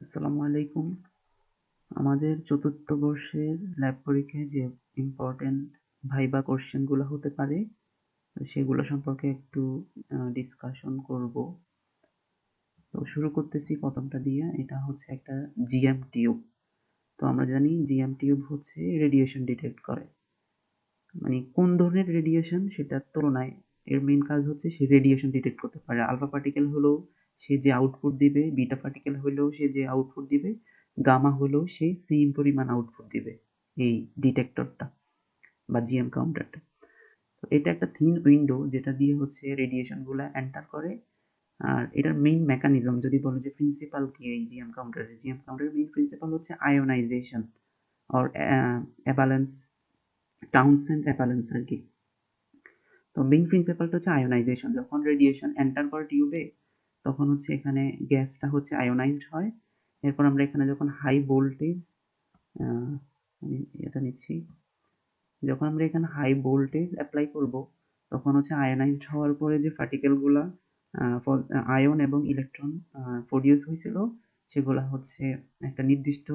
আসসালামু আলাইকুম। আমাদের চতুর্থ বর্ষের ল্যাব পরীক্ষায় যে ইম্পর্টেন্ট ভাইবা কোশ্চেনগুলো হতে পারে সেগুলো সম্পর্কে একটু ডিসকাশন করব। তো শুরু করতেছি প্রথমটা দিয়ে। এটা হচ্ছে একটা জিএম টিউব। তো আমরা জানি জিএম টিউব হচ্ছে রেডিয়েশন ডিটেক্ট করে। মানে কোন ধরনের রেডিয়েশন সেটার তুলনায় এর মেইন কাজ হচ্ছে সে রেডিয়েশন ডিটেক্ট করতে পারে। আলফা পার্টিকেল হলেও সে যে আউটপুট দিবে, বিটা পার্টিকেল হলেও সে যে আউটপুট দিবে, গামা হলেও সে সেম পরিমাণ আউটপুট দিবে এই ডিটেক্টরটা বা জিএম কাউন্টারটা। তো এটা একটা থিন উইন্ডো যেটা দিয়ে হচ্ছে রেডিয়েশনগুলো এন্টার করে। আর এটার মেইন মেকানিজম যদি বলে যে প্রিন্সিপাল কি এই জিএম কাউন্টারের মেইন প্রিন্সিপাল হচ্ছে আয়োনাইজেশন অর অ্যাবালেন্স, টাউনসেন্ড অ্যাবালেন্স আর কি। তো মেইন প্রিন্সিপালটা হচ্ছে আয়োনাইজেশন। যখন রেডিয়েশন এন্টার করে টিউবে তখন হচ্ছে এখানে গ্যাসটা হচ্ছে আয়োনাইজড হয়। এরপর আমরা এখানে যখন হাই ভোল্টেজ আমি এটা নিচ্ছি, যখন আমরা এখানে হাই ভোল্টেজ অ্যাপ্লাই করব তখন হচ্ছে আয়োনাইজড হওয়ার পরে যে পার্টিকেলগুলা আয়ন এবং ইলেকট্রন প্রডিউস হয়েছিল সেগুলো হচ্ছে একটা নির্দিষ্ট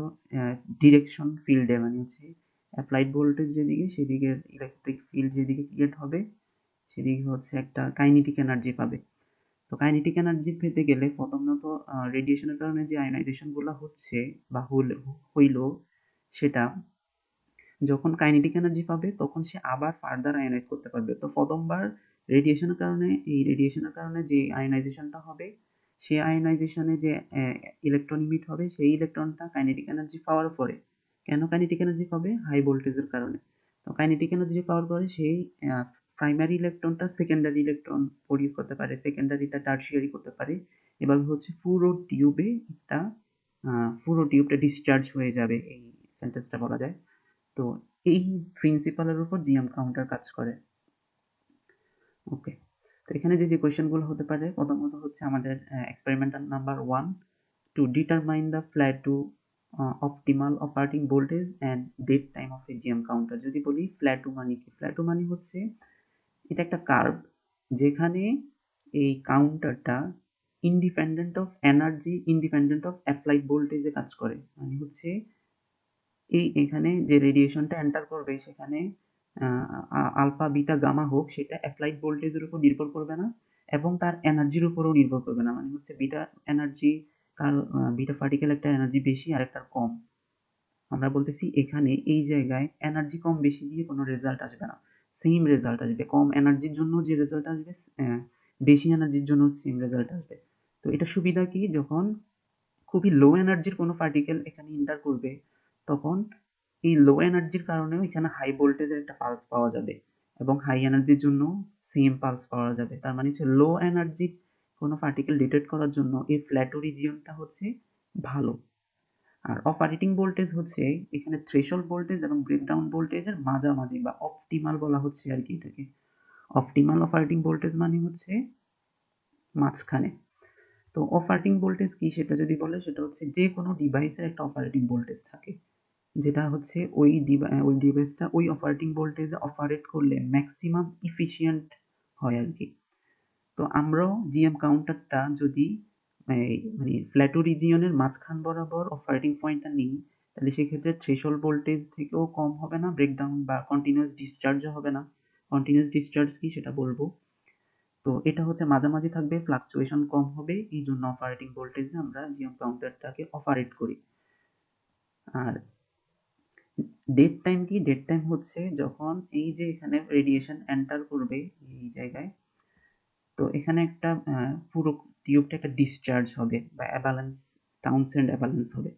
ডিরেকশন ফিল্ডে, মানে হচ্ছে অ্যাপ্লাইড ভোল্টেজ যেদিকে সেদিকে ইলেকট্রিক ফিল্ড যেদিকে ক্রিয়েট হবে সেদিকে হচ্ছে একটা কাইনেটিক এনার্জি পাবে। তো কাইনেটিক এনার্জি পেতে গেলে প্রথমত রেডিয়েশনের কারণে যে আয়নাইজেশনগুলো হচ্ছে বা হইল সেটা যখন কাইনেটিক এনার্জি পাবে তখন সে আবার ফার্দার আয়নাইজ করতে পারবে। তো প্রথমবার রেডিয়েশনের কারণে যে আয়নাইজেশনটা হবে সেই আয়নাইজেশনে যে ইলেকট্রন ইমিট হবে সেই ইলেকট্রনটা কাইনেটিক এনার্জি পাওয়ার পরে, কেন কাইনেটিক এনার্জি পাবে? হাই ভোল্টেজের কারণে। তো কাইনেটিক এনার্জি পাওয়ার পরে সেই প্রাইমারি ইলেকট্রনটা সেকেন্ডারি ইলেকট্রন প্রডিউস করতে পারে, সেকেন্ডারিটা টার্সিয়ারি করতে পারে। এভাবে হচ্ছে পুরো টিউবটা ডিসচার্জ হয়ে যাবে, এই সেন্টেন্সটা বলা যায়। তো এই প্রিন্সিপালের উপর জিএম কাউন্টার কাজ করে। ওকে, তো এখানে যে কোয়েশ্চেনগুলো হতে পারে প্রথমত হচ্ছে আমাদের experimental number 1 to determine the Plato optimal operating voltage and dead time of A GM counter. যদি বলি প্ল্যাটো মানে কি, প্ল্যাটো মানে হচ্ছে এটা একটা কার্ভ যেখানে এই কাউন্টারটা independent of energy, independent of applied ভোল্টেজে কাজ করে। মানে হচ্ছে এখানে যে রেডিয়েশনটা এন্টার করবে সেখানে আলফা বিটা গামা হোক সেটা অ্যাপ্লাইড ভোল্টেজের উপর নির্ভর করবে না এবং তার এনার্জির উপরও নির্ভর করবে না। মানে হচ্ছে বিটা এনার্জি, কার বিটা পার্টিকেল একটা এনার্জি বেশি আর একটা কম। আমরা বলতেছি এখানে এই জায়গায় এনার্জি কম বেশি দিয়ে কোনো রেজাল্ট আসবে না, সেম রেজাল্ট আসবে। কম এনার্জির জন্য যে রেজাল্ট আসবে বেশি এনার্জির জন্য সেম রেজাল্ট আসবে। তো এটা সুবিধা কি, যখন খুবই লো এনার্জির কোনো পার্টিকেল এখানে এন্টার করবে তখন এই লো এনার্জির কারণেও এখানে হাই ভোল্টেজের একটা পালস পাওয়া যাবে এবং হাই এনার্জির জন্য সেম পালস পাওয়া যাবে। তার মানে হচ্ছে লো এনার্জি কোনো পার্টিকেল ডিটেক্ট করার জন্য এই ফ্ল্যাটো রিজিয়নটা হচ্ছে ভালো। আর অপারেটিং ভোল্টেজ হচ্ছে এখানে থ্রেশহোল্ড ভোল্টেজ এবং ব্রেকডাউন ভোল্টেজের মাঝামাঝি বা অপটিমাল বলা হচ্ছে আর কি এটাকে। অপটিমাল অপারেটিং ভোল্টেজ মানে হচ্ছে মাঝখানে। তো অপারেটিং ভোল্টেজ কি সেটা যদি বলে সেটা হচ্ছে যে কোনো ডিভাইসের একটা অপারেটিং ভোল্টেজ থাকে যেটা হচ্ছে ওই ডিভাইসটা ওই অপারেটিং ভোল্টেজে অপারেট করলে ম্যাক্সিমাম ইফিশিয়েন্ট হয় আর কি। তো আমরাও জিএম কাউন্টারটা যদি মানে প্ল্যাটো রিজিয়নের মাঝখান বরাবর অপারেটিং পয়েন্টটা নিই তাহলে সেক্ষেত্রে থ্রেশহোল্ড ভোল্টেজ থেকেও কম হবে না, ব্রেকডাউন বা কন্টিনিউয়াস ডিসচার্জও হবে না। কন্টিনিউয়াস ডিসচার্জ কি সেটা বলবো। তো এটা হচ্ছে মাঝামাঝি থাকবে, ফ্লাকচুয়েশন কম হবে, এই জন্য অপারেটিং ভোল্টেজে আমরা জিএম কাউন্টারটাকে অপারেট করি। আর ডেড টাইম কি, ডেড টাইম হচ্ছে যখন এই যে এখানে রেডিয়েশন এন্টার করবে এই জায়গায়, তো এখানে একটা পুরো টিউবটা একটা ডিসচার্জ হবে বা অ্যাবালেন্স, টাউনসেন্ড অ্যাবালেন্স হবে।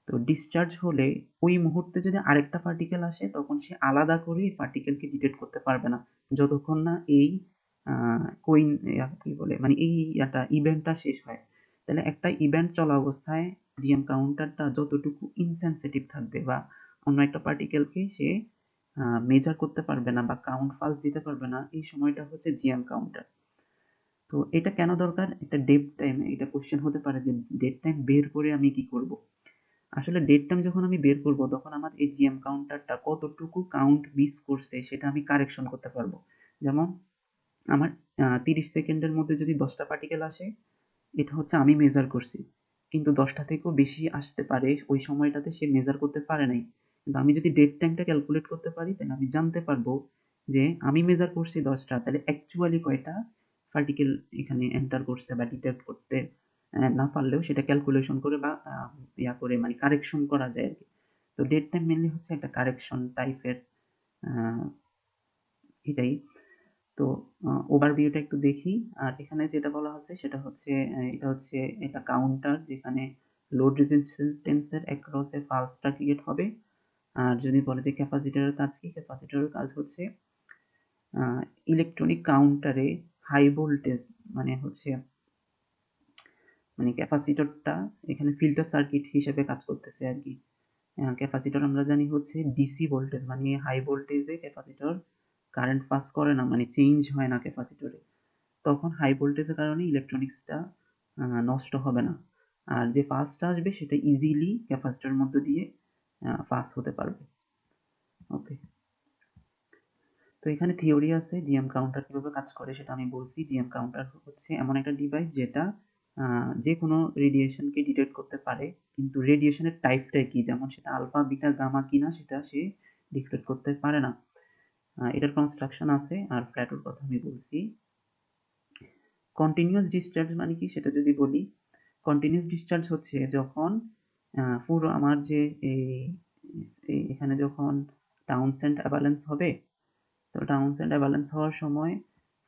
তো ডিসচার্জ হলে ওই মুহূর্তে যদি আরেকটা পার্টিকেল আসে তখন সে আলাদা করে এই পার্টিকেলকে ডিটেক্ট করতে পারবে না যতক্ষণ না এই কোইন কি বলে মানে এই একটা ইভেন্টটা শেষ হয়। তাহলে একটা ইভেন্ট চলা অবস্থায় জিএম কাউন্টারটা যতটুকু ইনসেনসিটিভ থাকবে বা অন্য একটা পার্টিকেলকে সে মেজার করতে পারবে না বা কাউন্ট ফালস দিতে পারবে না, এই সময়টা হচ্ছে জিএম কাউন্টার। তো এটা কেন দরকার? একটা ডেড টাইম, এটা কোশ্চেন হতে পারে যে ডেড টাইম বের করে আমি কি করব। আসলে ডেড টাইম যখন আমি বের করব তখন আমার এই জিএম কাউন্টারটা কতটুকু কাউন্ট মিস করছে সেটা আমি কারেকশন করতে পারবো। যেমন আমার 30 সেকেন্ডের মধ্যে যদি 10টা পার্টিকেল আসে এটা হচ্ছে আমি মেজার করছি, কিন্তু 10টা থেকেও বেশি আসতে পারে, ওই সময়টাতে সে মেজার করতে পারে নাই। কিন্তু আমি যদি ডেট টাইমটা ক্যালকুলেট করতে পারি, তাহলে আমি জানতে পারবো যে আমি মেজার করছি 10টা, তাহলে অ্যাকচুয়ালি কয়টা পার্টিকেল এখানে এন্টার করছে বা ডিটেক্ট করতে না পারলেও সেটা ক্যালকুলেশন করে বা ইয়া করে মানে কারেকশন করা যায় আর কি। তো ডেট টাইম মেনলি হচ্ছে একটা কারেকশন টাইপের, এটাই। তো ওভারভিউটা একটু দেখি। আর এখানে যেটা বলা আছে সেটা হচ্ছে এটা হচ্ছে এটা কাউন্টার, যেখানে লোড রেজিস্ট্যান্সের অ্যাক্রস এ পালসটা ক্রিয়েট হবে। আর যদি বলে যে ক্যাপাসিটরের কাজ কি, ক্যাপাসিটরের কাজ হচ্ছে ইলেকট্রনিক কাউন্টারে হাই ভোল্টেজ মানে হচ্ছে মানে ক্যাপাসিটরটা এখানে ফিল্টার সার্কিট হিসেবে কাজ করতেছে আর কি। ক্যাপাসিটর আমরা জানি হচ্ছে ডিসি ভোল্টেজ, মানে হাই ভোল্টেজে ক্যাপাসিটর কারেন্ট পাস করে না, মানে চেঞ্জ হয় না ক্যাপাসিটরে। তখন হাই ভোল্টেজের কারণে ইলেকট্রনিক্সটা নষ্ট হবে না। আর যে পাসটা আসবে সেটা ইজিলি ক্যাপাসিটরের মধ্য দিয়ে পাস হতে পারবে। ওকে, তো এখানে থিওরি আছে জিএম কাউন্টার কীভাবে কাজ করে সেটা আমি বলছি। জিএম কাউন্টার হচ্ছে এমন একটা ডিভাইস যেটা যে কোনো রেডিয়েশনকে ডিটেক্ট করতে পারে, কিন্তু রেডিয়েশনের টাইপটা কি, যেমন সেটা আলফা বিটা গামা কিনা সেটা সে ডিটেক্ট করতে পারে না। এটার কনস্ট্রাকশন আছে আর ফ্ল্যাটোর কথা আমি বলছি। কন্টিনিউয়াস ডিসচার্জ মানে কি সেটা যদি বলি, কন্টিনিউয়াস ডিসচার্জ হচ্ছে যখন পুরো আমার যে এখানে যখন টাউনসেন্ড অ্যাবালেন্স হবে, তো টাউনসেন্ড অ্যাবালেন্স হওয়ার সময়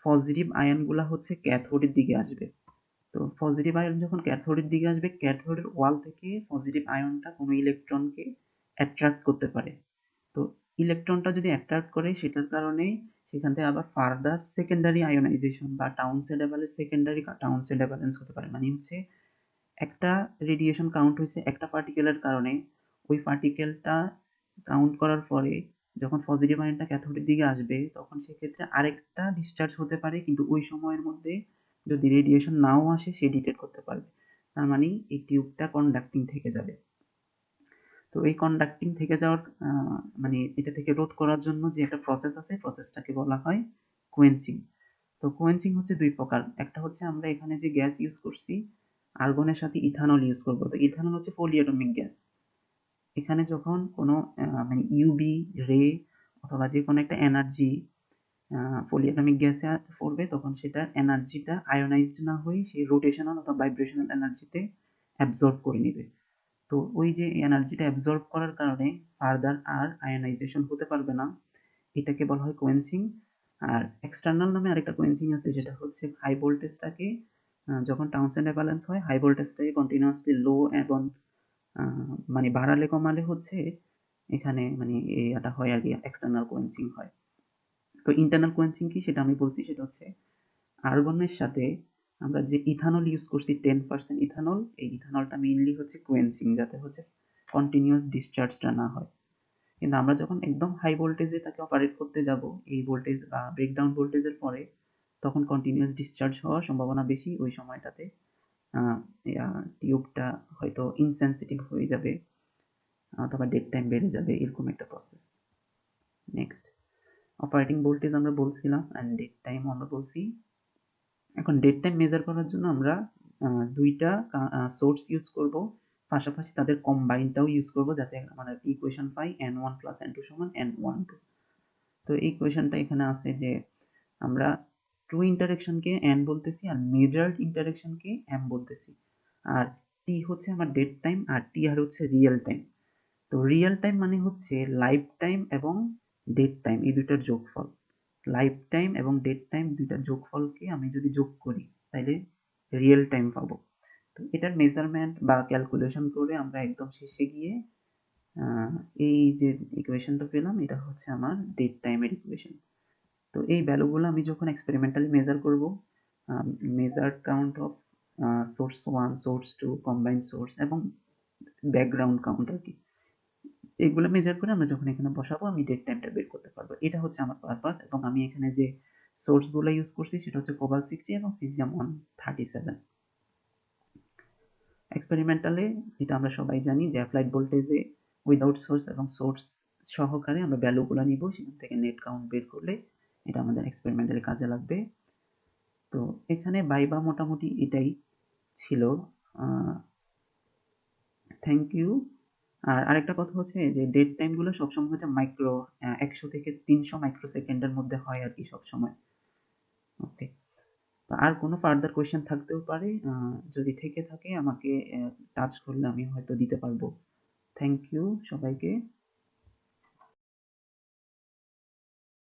পজিটিভ আয়নগুলা হচ্ছে ক্যাথোডের দিকে আসবে। তো পজিটিভ আয়ন যখন ক্যাথোডের দিকে আসবে, ক্যাথোডের ওয়াল থেকে পজিটিভ আয়নটা কোনো ইলেকট্রনকে অ্যাট্রাক্ট করতে পারে। তো ইলেকট্রনটা যদি অ্যাট্রাক্ট করে সেটার কারণে সেখান থেকে আবার ফার্দার সেকেন্ডারি আয়োনাইজেশন বা টাউনসেন্ড অ্যাবালেন্স সেকেন্ডারি টাউনসেন্ড অ্যাবালেন্স হতে পারে। মানে হচ্ছে একটা রেডিয়েশন কাউন্ট হয়েছে একটা পার্টিকেলের কারণে, ওই পার্টিকেলটা কাউন্ট করার পরে যখন পজিটিভ আয়নটা ক্যাথোডের দিকে আসবে তখন সেক্ষেত্রে আরেকটা ডিসচার্জ হতে পারে, কিন্তু ওই সময়ের মধ্যে যদি রেডিয়েশন নাও আসে সে ডিটেক্ট করতে পারবে। তার মানে এই টিউবটা কন্ডাক্টিং থেকে যাবে। তো এই কন্ডাক্টিং থেকে যাওয়ার মানে এটা থেকে রোধ করার জন্য যে একটা প্রসেস আছে, প্রসেসটাকে বলা হয় কোয়েন্সিং। তো কোয়েন্সিং হচ্ছে দুই প্রকার, একটা হচ্ছে আমরা এখানে যে গ্যাস ইউজ করছি আর্গনের সাথে ইথানল ইউজ করব। তো ইথানল হচ্ছে পলিঅ্যাটমিক গ্যাস। এখানে যখন কোনো মানে ইউবি রে অথবা যে কোনো একটা এনার্জি পলিঅ্যাটমিক গ্যাসে পড়বে তখন সেটার এনার্জিটা আয়োনাইজড না হয়ে সে রোটেশনাল অথবা ভাইব্রেশনাল এনার্জিতে অ্যাবজর্ব করে নেবে। তো ওই যে এনার্জিটা অ্যাবজর্ব করার কারণে ফার্দার আর আয়োনাইজেশন হতে পারবে না, এটাকে বলা হয় কোয়েন্সিং। আর এক্সটার্নাল নামে আরেকটা কোয়েন্সিং আছে, যেটা হচ্ছে হাই ভোল্টেজটাকে যখন টাউনসেন্ড অ্যাবালেন্স হয় হাই ভোল্টেজটাকে কন্টিনিউয়াসলি লো এবং মানে বাড়ালে কমালে হচ্ছে এখানে মানে এটা হয় আর কি, এক্সটার্নাল কোয়েন্সিং হয়। তো ইন্টারনাল কোয়েন্সিং কি সেটা আমি বলছি, সেটা হচ্ছে আর্গনের সাথে আমরা যে ইথানল ইউজ করছি 10% ইথানল, এই ইথানলটা মেইনলি হচ্ছে কোয়েন্সিং, যাতে হচ্ছে কন্টিনিউয়াস ডিসচার্জটা না হয়। কিন্তু আমরা যখন একদম হাই ভোল্টেজে তাকে অপারেট করতে যাব এই ভোল্টেজ বা ব্রেকডাউন ভোল্টেজের পরে, তখন কন্টিনিউয়াস ডিসচার্জ হওয়ার সম্ভাবনা বেশি। ওই সময়টাতে টিউবটা হয়তো ইনসেন্সিটিভ হয়ে যাবে অথবা ডেড টাইম বেড়ে যাবে, এরকম একটা প্রসেস। নেক্সট, অপারেটিং ভোল্টেজ আমরা বলছিলাম অ্যান্ড ডেড টাইম আমরা বলছি। এখন ডেড টাইম মেজার করার জন্য আমরা দুইটা সোর্স ইউজ করব, পাশাপাশি তাদের কম্বাইনটাও ইউজ করব, যাতে আমরা ইকুয়েশন পাই n1 প্লাস n2 সমান n12। তো এই ইকুয়েশনটা এখানে আছে যে আমরা ট্রু ইন্টারেকশনকে n বলতেছি আর মেজার্ড ইন্টারেকশনকে m বলতেছি। আর টি হচ্ছে আমার ডেড টাইম আর টি আর হচ্ছে রিয়েল টাইম। তো রিয়েল টাইম মানে হচ্ছে লাইফ টাইম এবং ডেড টাইম এই দুইটার যোগফল। লাইফ টাইম এবং ডেড টাইম দুইটার যোগফলকে আমি যদি যোগ করি তাহলে রিয়েল টাইম পাবো। তো এটার মেজারমেন্ট বা ক্যালকুলেশন করে আমরা একদম শেষে গিয়ে এই যে ইকুয়েশনটা পেলাম এটা হচ্ছে আমার ডেড টাইমের ইকুয়েশন। তো এই ভ্যালুগুলো আমি যখন এক্সপেরিমেন্টালি মেজার করব, measure count of swords 1 source 2 combined source এবং ব্যাকগ্রাউন্ড কাউন্ট আর কি, এগুলো মেজার করে আমরা যখন এখানে বসাবো আমি ডেড টাইমটা বের করতে পারবো। এটা হচ্ছে আমার পারপাস। এবং আমি এখানে যে সোর্সগুলো ইউজ করছি সেটা হচ্ছে কোবাল্ট 60 এবং সিজিয়াম 137। এক্সপেরিমেন্টালে এটা আমরা সবাই জানি যে অ্যাপ্লাইড ভোল্টেজে উইদাউট সোর্স এবং সোর্স সহকারে আমরা ভ্যালুগুলো নিব, সেখান থেকে নেট কাউন্ট বের করলে এটা আমাদের এক্সপেরিমেন্টালি কাজে লাগবে। তো এখানে বাইবা মোটামুটি এটাই ছিল। Thank you. আর আরেকটা কথা হচ্ছে যে ডেট টাইমগুলো সবসময় হচ্ছে মাইক্রো ১০০ থেকে ৩০০ মাইক্রোসেকেন্ডের মধ্যে হয় আরকি সবসময়। ওকে। তো আর কোনো ফার্দার কোয়েশ্চেন থাকতেও পারে। যদি থেকে থাকে আমাকে টাচ করলে আমি হয়তো দিতে পারবো। থ্যাংক ইউ সবাইকে।